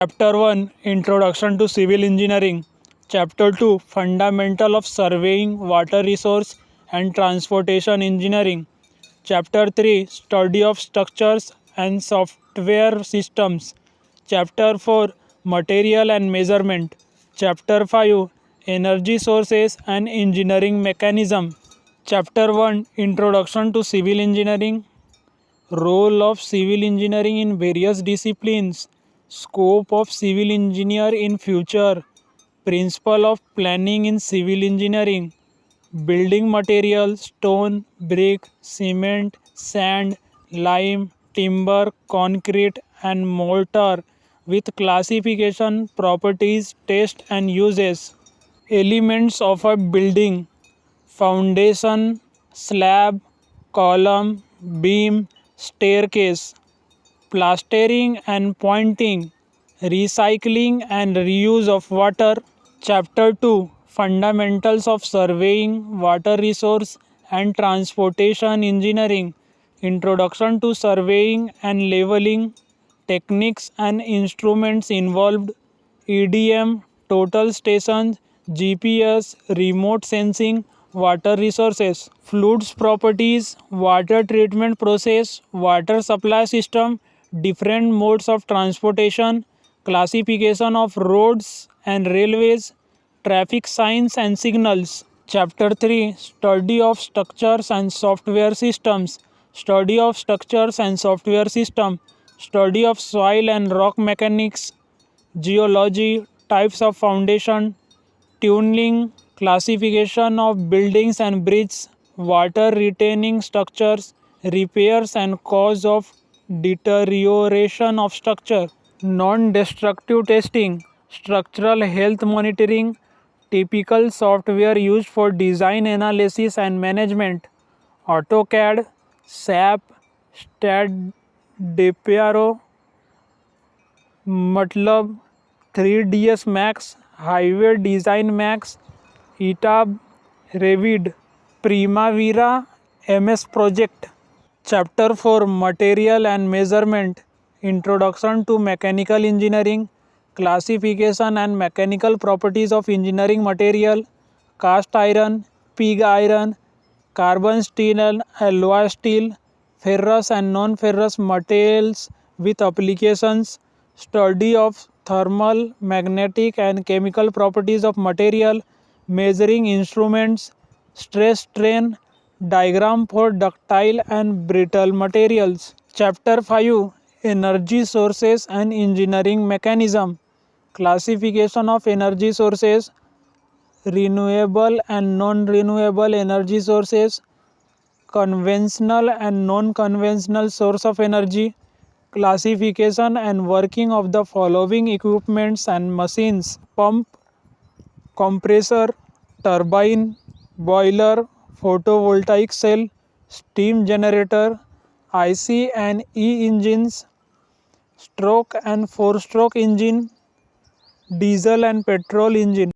Chapter 1 Introduction to Civil Engineering. Chapter 2 Fundamental of Surveying, Water Resource and Transportation Engineering. Chapter 3 Study of Structures and Software Systems. Chapter 4 Material and Measurement. Chapter 5 Energy Sources and Engineering Mechanism. Chapter 1 Introduction to Civil Engineering. Role of civil engineering in various disciplines. Scope of civil engineer in future. Principle of planning in civil engineering. Building material: stone, brick, cement, sand, lime, timber, concrete and mortar, with classification, properties, test and uses. Elements of a building: foundation, slab, column, beam, staircase. Plastering and pointing, recycling and reuse of water. Chapter 2 Fundamentals of Surveying, Water Resource and Transportation Engineering. Introduction to surveying and leveling, techniques and instruments involved, EDM, total stations, GPS, remote sensing, water resources, fluids properties, water treatment process, water supply system, different modes of transportation, classification of roads and railways, traffic signs and signals. Chapter 3 Study of Structures and Software Systems. Study of structures and software system. Study of soil and rock mechanics, geology, types of foundation, tuning, classification of buildings and bridges, water retaining structures, repairs and cause of deterioration of structure, non-destructive testing, structural health monitoring, typical software used for design analysis and management, AutoCAD, SAP, StatDeparo, MATLAB, 3ds Max, Highway Design Max, ETAB, Revit, Primavera, MS Project. Chapter 4 Material and Measurement. Introduction to Mechanical Engineering, Classification and Mechanical Properties of Engineering Material, Cast Iron, Pig Iron, Carbon Steel and Alloy Steel, Ferrous and Non-ferrous Materials with Applications, Study of Thermal, Magnetic and Chemical Properties of Material, Measuring Instruments, Stress Strain, Diagram for Ductile and Brittle Materials. Chapter 5 Energy Sources and Engineering Mechanism. Classification of energy sources, renewable and non-renewable energy sources, conventional and non-conventional source of energy, classification and working of the following equipments and machines: pump, compressor, turbine, boiler, photovoltaic cell, steam generator, IC and E engines, stroke and four-stroke engine, diesel and petrol engine.